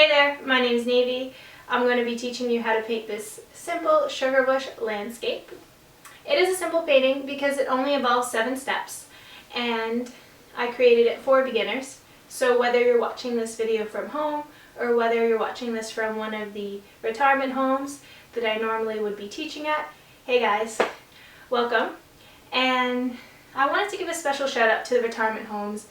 Hey there, my name is Navy. I'm going to be teaching you how to paint this simple sugar bush landscape. It is a simple painting because it only involves 7 steps, and I created it for beginners. So whether you're watching this video from home or whether you're watching this from one of the retirement homes that I normally would be teaching at, hey guys, welcome. And I wanted to give a special shout out to the retirement homes.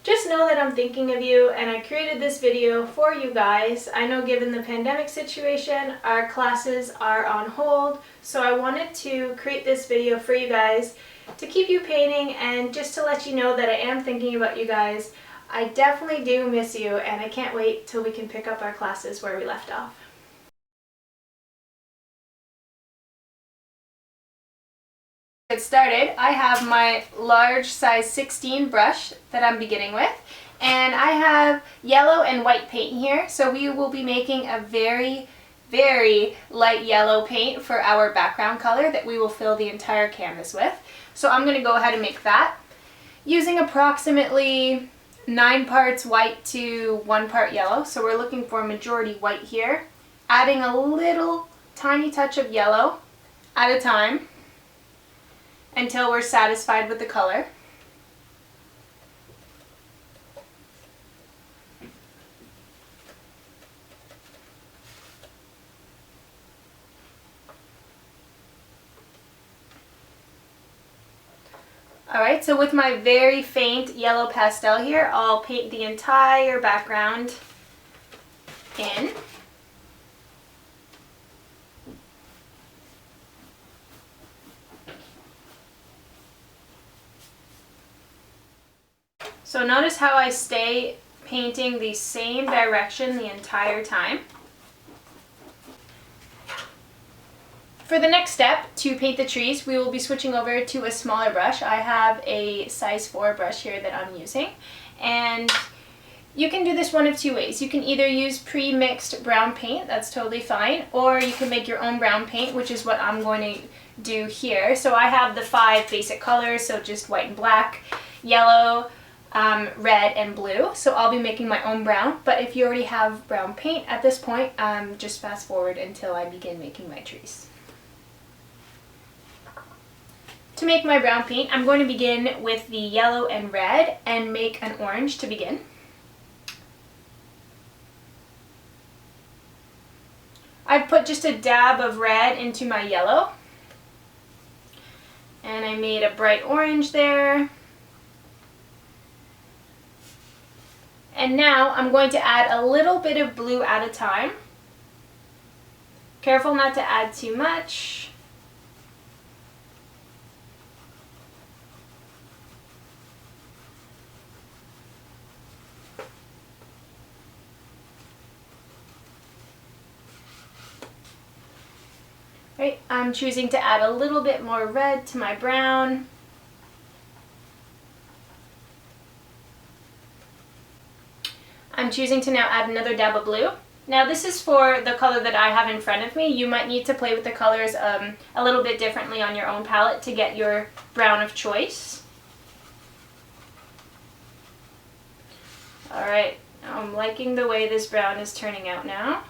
Just know that I'm thinking of you, and I created this video for you guys. I know given the pandemic situation, our classes are on hold, so I wanted to create this video for you guys to keep you painting and just to let you know that I am thinking about you guys. I definitely do miss you, and I can't wait till we can pick up our classes where we left off. Get started, I have my large size 16 brush that I'm beginning with, and I have yellow and white paint here, so we will be making a very light yellow paint for our background color that we will fill the entire canvas with. So I'm going to go ahead and make that using approximately 9 parts white to 1 part yellow, so we're looking for majority white here, adding a little tiny touch of yellow at a time until we're satisfied with the color. Alright, so with my very faint yellow pastel here, I'll paint the entire background in. So notice how I stay painting the same direction the entire time. For the next step, to paint the trees, we will be switching over to a smaller brush. I have a size 4 brush here that I'm using, and you can do this one of 2 ways. You can either use pre-mixed brown paint, that's totally fine, or you can make your own brown paint, which is what I'm going to do here. So I have the 5 basic colors, so just white and black, yellow, red and blue, so I'll be making my own brown, but if you already have brown paint at this point, just fast forward until I begin making my trees. To make my brown paint, I'm going to begin with the yellow and red and make an orange to begin. I've put just a dab of red into my yellow, and I made a bright orange there. And now I'm going to add a little bit of blue at a time. Careful not to add too much. Right, I'm choosing to add a little bit more red to my brown. I'm choosing to now add another dab of blue. Now this is for the color that I have in front of me. You might need to play with the colors a little bit differently on your own palette to get your brown of choice. Alright, I'm liking the way this brown is turning out now.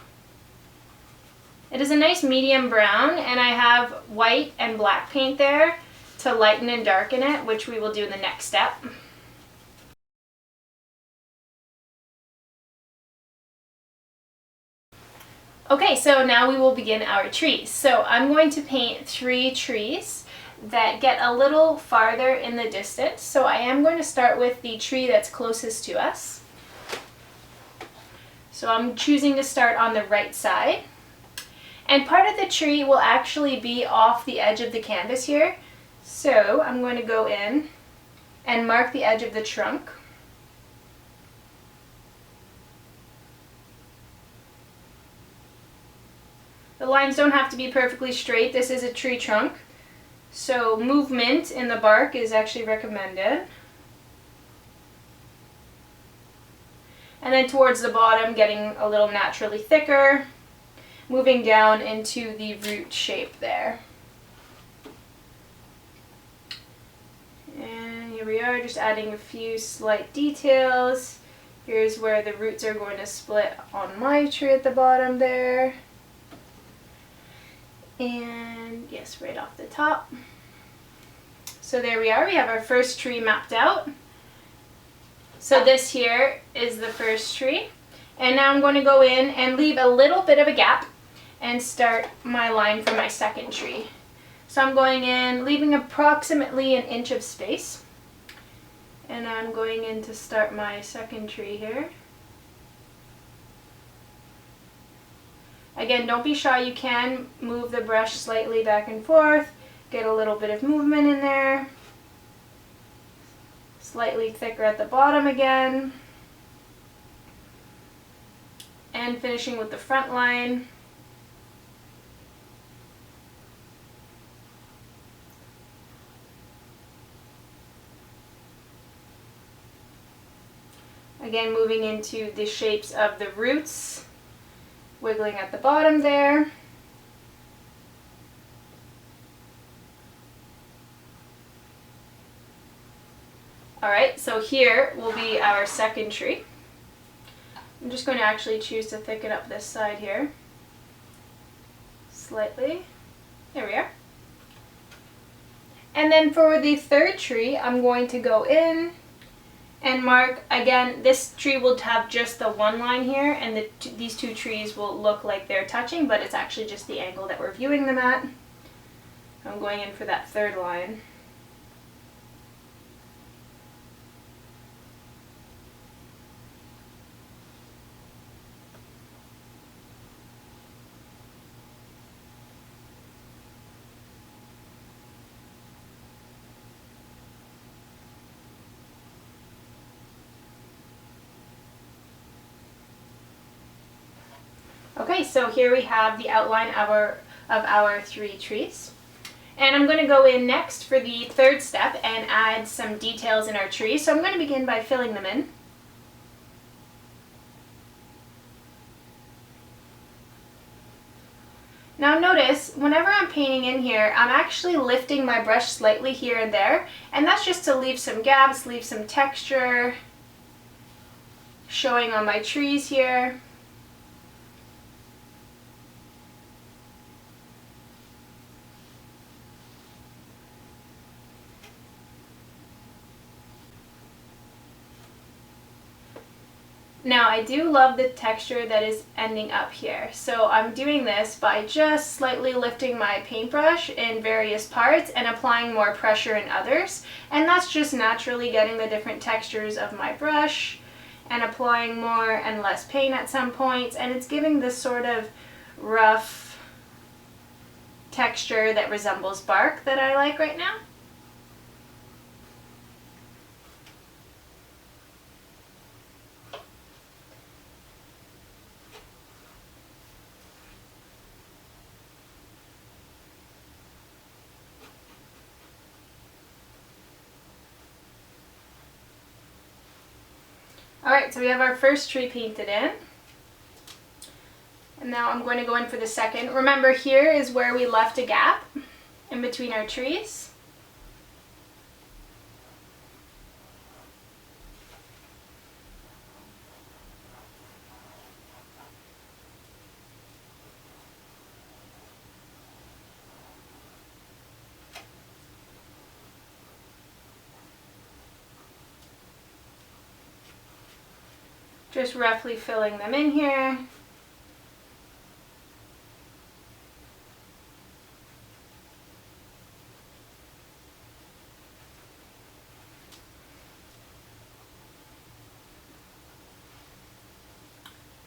It is a nice medium brown, and I have white and black paint there to lighten and darken it, which we will do in the next step. Okay, so now we will begin our trees. So I'm going to paint 3 trees that get a little farther in the distance. So I am going to start with the tree that's closest to us. So I'm choosing to start on the right side. And part of the tree will actually be off the edge of the canvas here. So I'm going to go in and mark the edge of the trunk. The lines don't have to be perfectly straight. This is a tree trunk, so movement in the bark is actually recommended. And then towards the bottom, getting a little naturally thicker, moving down into the root shape there. And here we are, just adding a few slight details. Here's where the roots are going to split on my tree at the bottom there. And yes, right off the top. So there we are, we have our first tree mapped out. So this here is the first tree. And now I'm going to go in and leave a little bit of a gap and start my line for my second tree. So I'm going in, leaving approximately an inch of space. And I'm going in to start my second tree here. Again, don't be shy, you can move the brush slightly back and forth, get a little bit of movement in there. Slightly thicker at the bottom again. And finishing with the front line. Again, moving into the shapes of the roots, wiggling at the bottom there. Alright, so here will be our second tree. I'm just going to actually choose to thicken up this side here slightly. There we are. And then for the third tree, I'm going to go in and mark, again, this tree will have just the one line here, and these two trees will look like they're touching, but it's actually just the angle that we're viewing them at. I'm going in for that third line. Okay, so here we have the outline of our three trees. And I'm going to go in next for the third step and add some details in our tree. So I'm going to begin by filling them in. Now notice, whenever I'm painting in here, I'm actually lifting my brush slightly here and there, and that's just to leave some gaps, leave some texture showing on my trees here. Now I do love the texture that is ending up here, so I'm doing this by just slightly lifting my paintbrush in various parts and applying more pressure in others, and that's just naturally getting the different textures of my brush and applying more and less paint at some points, and it's giving this sort of rough texture that resembles bark that I like right now. Alright, so we have our first tree painted in. And now I'm going to go in for the second. Remember, here is where we left a gap in between our trees. Just roughly filling them in here.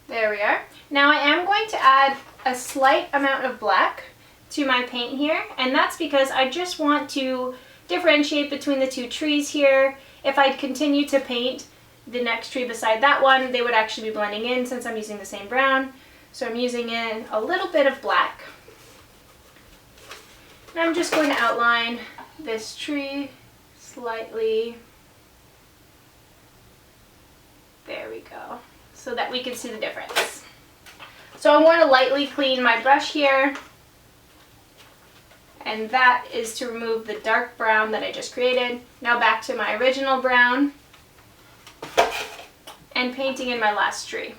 There we are. Now I am going to add a slight amount of black to my paint here, and that's because I just want to differentiate between the two trees here. If I continue to paint the next tree beside that one, they would actually be blending in since I'm using the same brown. So I'm using in a little bit of black. And I'm just going to outline this tree slightly. There we go. So that we can see the difference. So I'm going to lightly clean my brush here. And that is to remove the dark brown that I just created. Now back to my original brown. and painting in my last tree.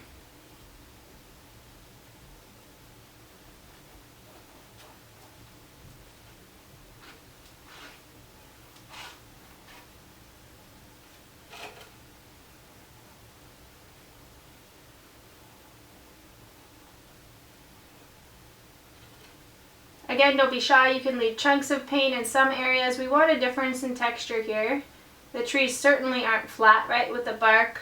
Again, don't be shy, you can leave chunks of paint in some areas. We want a difference in texture here. The trees certainly aren't flat, right, with the bark.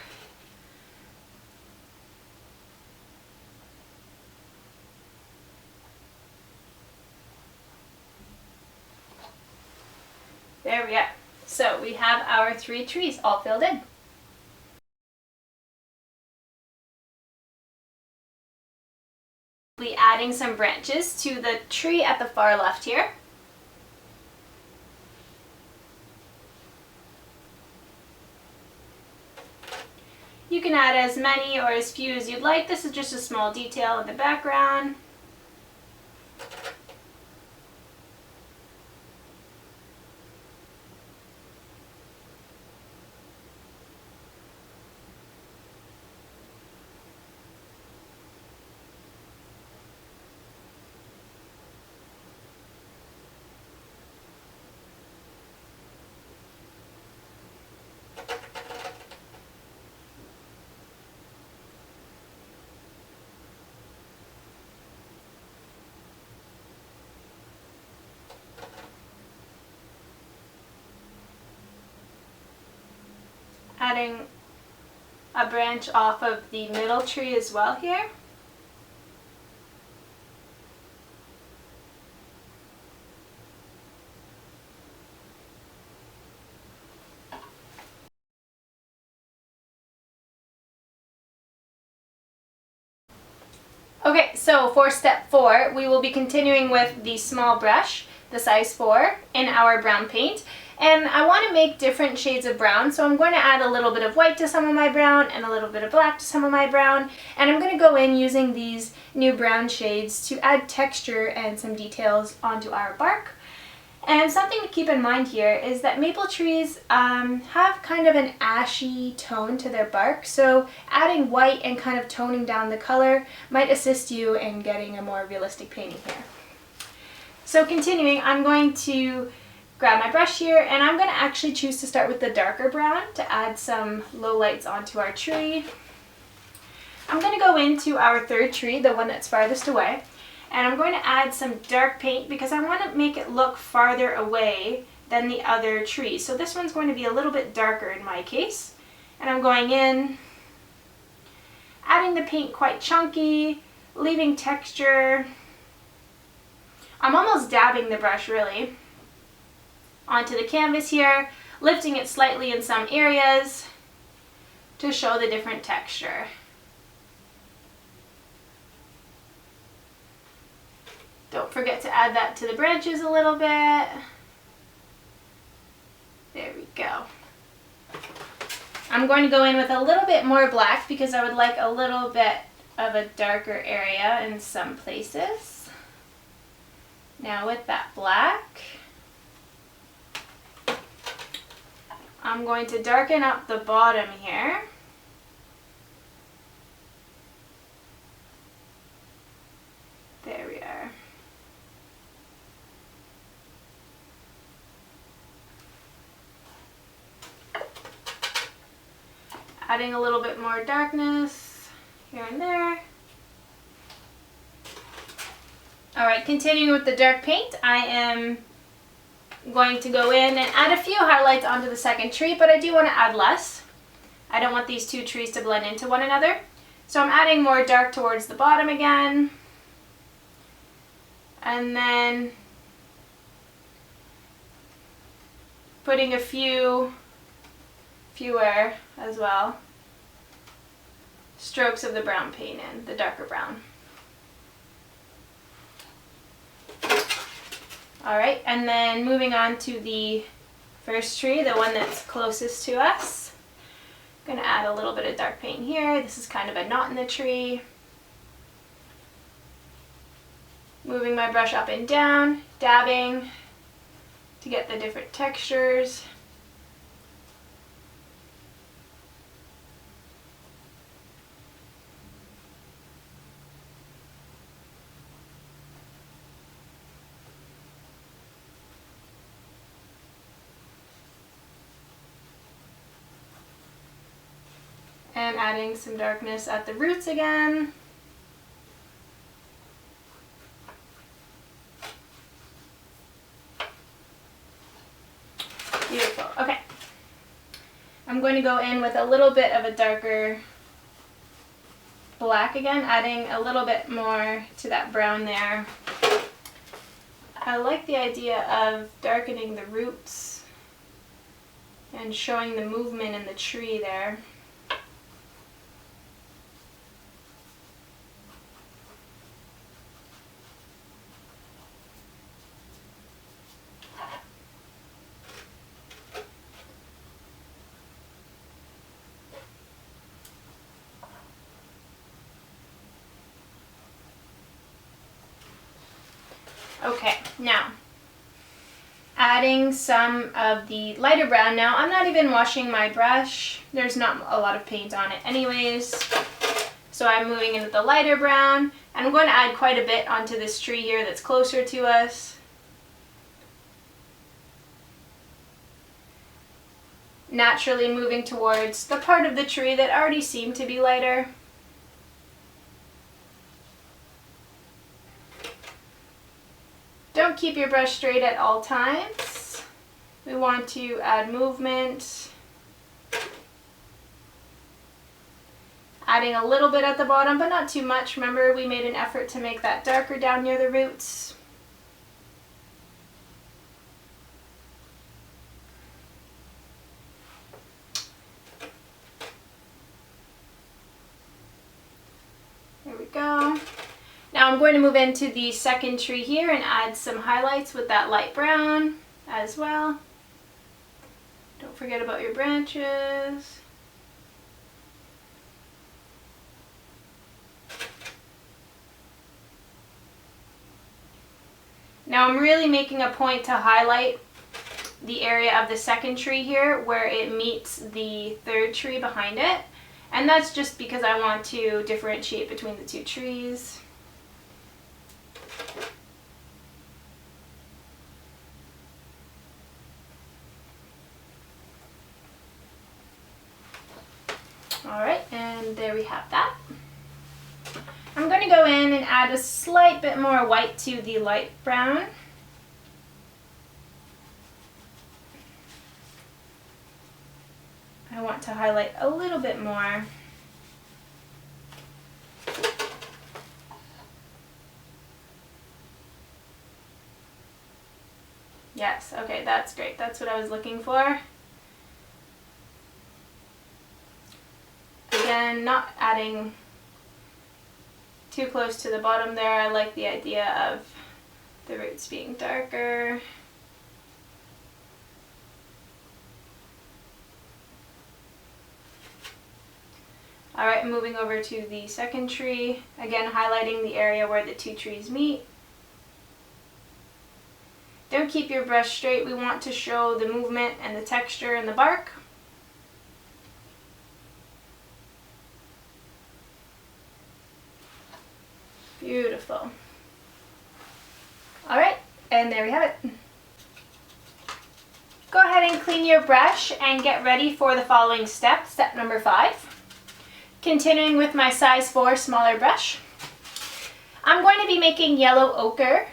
There we are. So we have our 3 trees all filled in. We'll be adding some branches to the tree at the far left here. You can add as many or as few as you'd like. This is just a small detail in the background. Adding a branch off of the middle tree as well here. Okay, so for step 4, we will be continuing with the small brush, the size 4, in our brown paint. And I want to make different shades of brown, so I'm going to add a little bit of white to some of my brown and a little bit of black to some of my brown. And I'm going to go in using these new brown shades to add texture and some details onto our bark. And something to keep in mind here is that maple trees have kind of an ashy tone to their bark, so adding white and kind of toning down the color might assist you in getting a more realistic painting here. So continuing, I'm going to grab my brush here, and I'm going to actually choose to start with the darker brown to add some low lights onto our tree. I'm going to go into our 3rd tree, the one that's farthest away, and I'm going to add some dark paint because I want to make it look farther away than the other trees. So this one's going to be a little bit darker in my case, and I'm going in, adding the paint quite chunky, leaving texture. I'm almost dabbing the brush really onto the canvas here, lifting it slightly in some areas to show the different texture. Don't forget to add that to the branches a little bit. There we go. I'm going to go in with a little bit more black because I would like a little bit of a darker area in some places. Now with that black, I'm going to darken up the bottom here. There we are. Adding a little bit more darkness here and there. Alright, continuing with the dark paint, I am going to go in and add a few highlights onto the 2nd tree, but I do want to add less. I don't want these 2 trees to blend into one another. So I'm adding more dark towards the bottom again. And then putting a fewer as well strokes of the brown paint in, the darker brown. Alright, and then moving on to the 1st tree, the one that's closest to us. I'm going to add a little bit of dark paint here. This is kind of a knot in the tree. Moving my brush up and down, dabbing to get the different textures. And adding some darkness at the roots again. Beautiful. Okay. I'm going to go in with a little bit of a darker black again, adding a little bit more to that brown there. I like the idea of darkening the roots and showing the movement in the tree there. Okay, now adding some of the lighter brown. Now I'm not even washing my brush. There's not a lot of paint on it anyways. So I'm moving into the lighter brown, and I'm going to add quite a bit onto this tree here that's closer to us. Naturally moving towards the part of the tree that already seemed to be lighter. Don't keep your brush straight at all times. We want to add movement. Adding a little bit at the bottom, but not too much. Remember, we made an effort to make that darker down near the roots. There we go. Now I'm going to move into the second tree here and add some highlights with that light brown as well. Don't forget about your branches. Now I'm really making a point to highlight the area of the second tree here where it meets the third tree behind it. And that's just because I want to differentiate between the two trees. Alright, and there we have that. I'm going to go in and add a slight bit more white to the light brown. I want to highlight a little bit more. Yes, okay, that's great. That's what I was looking for. Again, not adding too close to the bottom there. I like the idea of the roots being darker. Alright, moving over to the second tree. Again, highlighting the area where the two trees meet. Don't keep your brush straight. We want to show the movement and the texture in the bark. Beautiful. Alright, and there we have it. Go ahead and clean your brush and get ready for the following step, step number 5. Continuing with my size 4 smaller brush. I'm going to be making yellow ochre.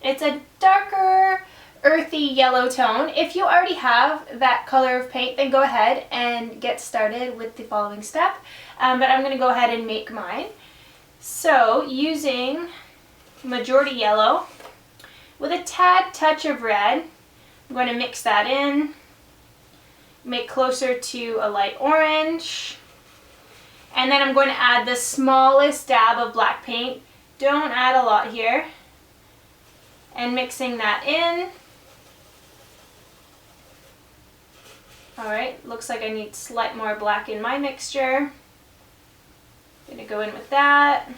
It's a darker, earthy yellow tone. If you already have that color of paint, then go ahead and get started with the following step. But I'm going to go ahead and make mine. So, using majority yellow with a tad touch of red, I'm going to mix that in, make closer to a light orange, and then I'm going to add the smallest dab of black paint. Don't add a lot here. And mixing that in. Alright, looks like I need slight more black in my mixture. Gonna go in with that.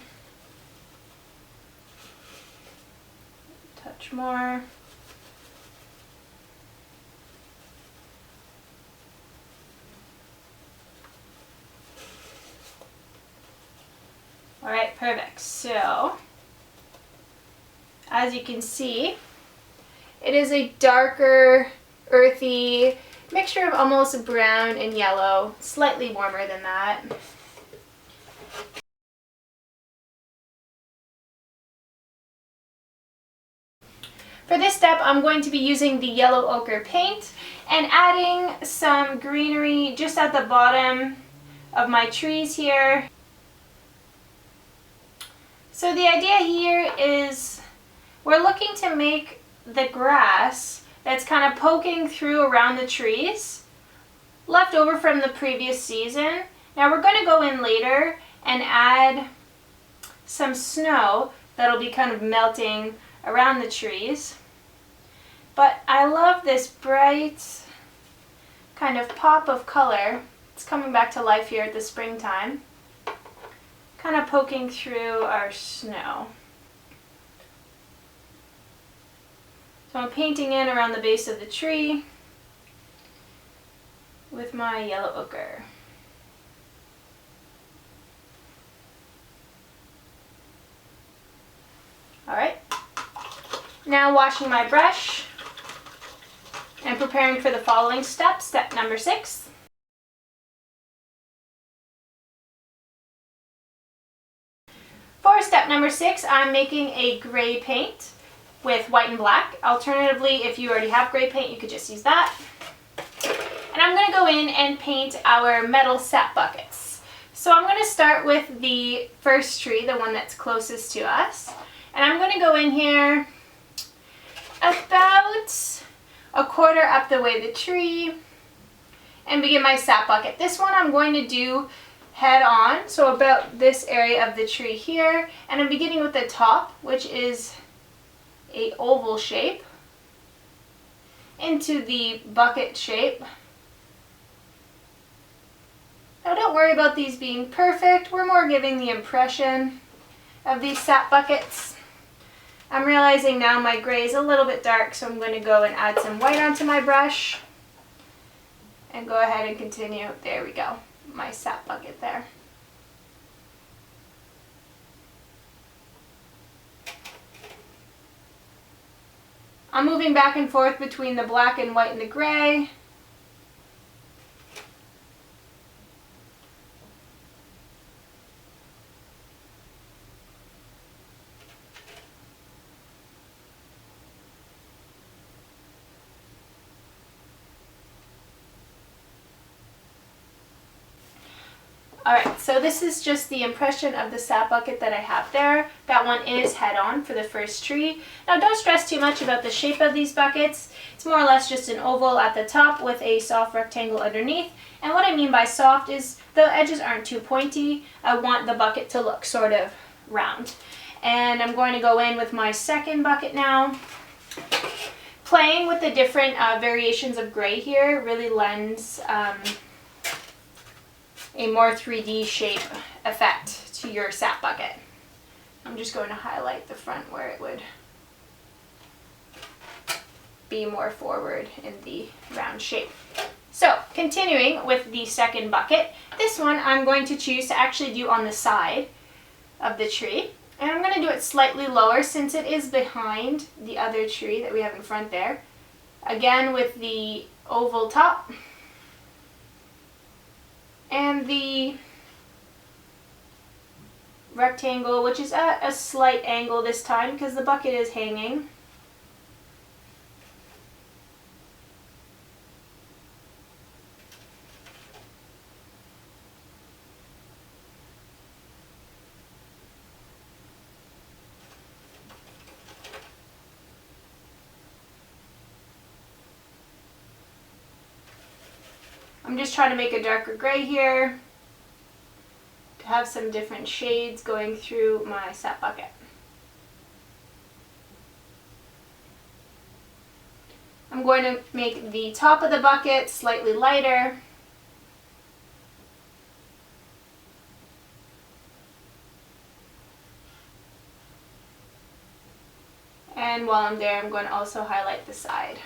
Touch more. Alright, perfect. So, as you can see, it is a darker, earthy, mixture of almost brown and yellow, slightly warmer than that. For this step, I'm going to be using the yellow ochre paint and adding some greenery just at the bottom of my trees here. So the idea here is we're looking to make the grass that's kind of poking through around the trees left over from the previous season. Now we're going to go in later and add some snow that'll be kind of melting around the trees. But I love this bright kind of pop of color. It's coming back to life here at the springtime, kind of poking through our snow. So I'm painting in around the base of the tree with my yellow ochre. Alright, now washing my brush and preparing for the following step, step number 6. For step number 6, I'm making a gray paint with white and black. Alternatively, if you already have gray paint, you could just use that. And I'm going to go in and paint our metal sap buckets. So I'm going to start with the first tree, the one that's closest to us. And I'm going to go in here about a quarter up the way the tree and begin my sap bucket. This one I'm going to do head on, so about this area of the tree here, and I'm beginning with the top, which is a oval shape, into the bucket shape. Now don't worry about these being perfect, we're more giving the impression of these sap buckets. I'm realizing now my gray is a little bit dark, so I'm going to go and add some white onto my brush and go ahead and continue. There we go, my sap bucket there. I'm moving back and forth between the black and white and the gray. Alright, so this is just the impression of the sap bucket that I have there. That one is head on for the first tree. Now don't stress too much about the shape of these buckets. It's more or less just an oval at the top with a soft rectangle underneath. And what I mean by soft is the edges aren't too pointy. I want the bucket to look sort of round. And I'm going to go in with my second bucket now. Playing with the different variations of gray here really lends a more 3D shape effect to your sap bucket. I'm just going to highlight the front where it would be more forward in the round shape. So continuing with the second bucket, this one I'm going to choose to actually do on the side of the tree. And I'm going to do it slightly lower since it is behind the other tree that we have in front there. Again with the oval top and the rectangle, which is at a slight angle this time because the bucket is hanging. I'm just trying to make a darker gray here to have some different shades going through my sap bucket. I'm going to make the top of the bucket slightly lighter. And while I'm there, I'm going to also highlight the side.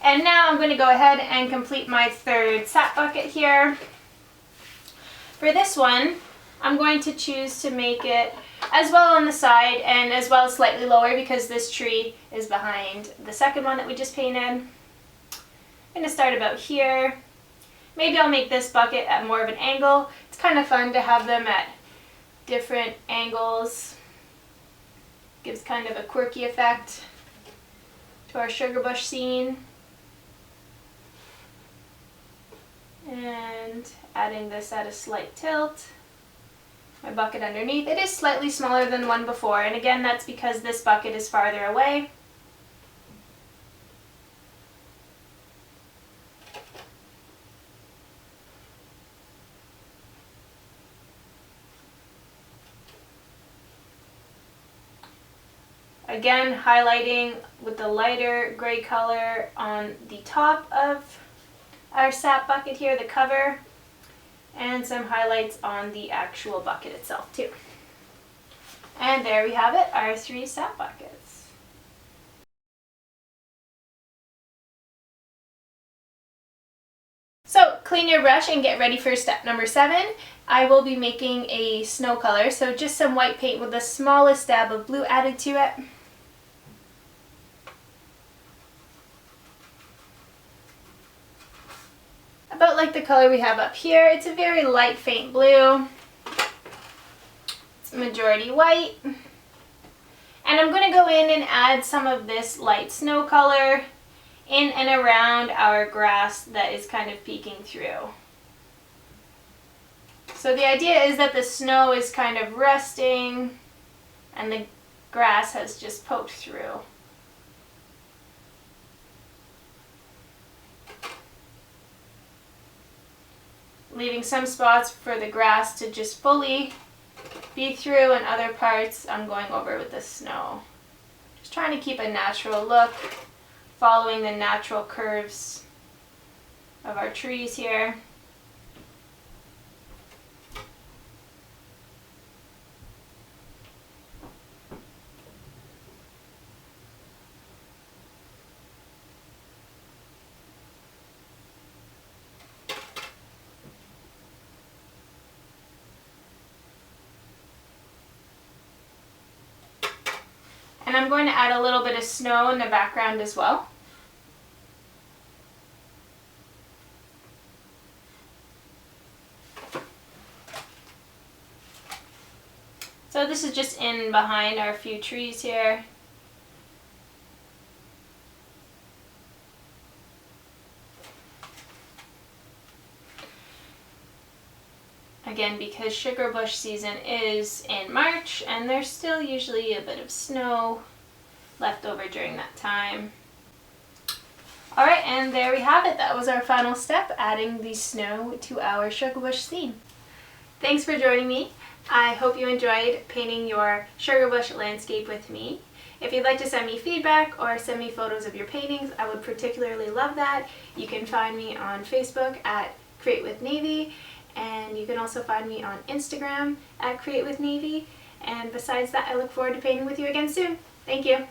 And now I'm going to go ahead and complete my third sap bucket here. For this one, I'm going to choose to make it as well on the side and as well slightly lower because this tree is behind the second one that we just painted. I'm going to start about here. Maybe I'll make this bucket at more of an angle. It's kind of fun to have them at different angles. Gives kind of a quirky effect to our sugar bush scene. And adding this at a slight tilt. My bucket underneath. It is slightly smaller than the one before, and again that's because this bucket is farther away. Again, highlighting with the lighter gray color on the top of our sap bucket here, the cover, and some highlights on the actual bucket itself too. And there we have it, our 3 sap buckets. So clean your brush and get ready for step number 7. I will be making a snow color, so just some white paint with the smallest dab of blue added to it. About like the color we have up here. It's a very light faint blue. It's majority white. And I'm going to go in and add some of this light snow color in and around our grass that is kind of peeking through. So the idea is that the snow is kind of resting and the grass has just poked through. Leaving some spots for the grass to just fully be through, and other parts I'm going over with the snow. Just trying to keep a natural look, following the natural curves of our trees here. And I'm going to add a little bit of snow in the background as well. So this is just in behind our few trees here. Again, because sugar bush season is in March and there's still usually a bit of snow left over during that time. Alright, and there we have it. That was our final step, adding the snow to our sugar bush scene. Thanks for joining me. I hope you enjoyed painting your sugar bush landscape with me. If you'd like to send me feedback or send me photos of your paintings, I would particularly love that. You can find me on Facebook at Create with Navy. And you can also find me on Instagram at Create with Navy. And besides that, I look forward to painting with you again soon. Thank you.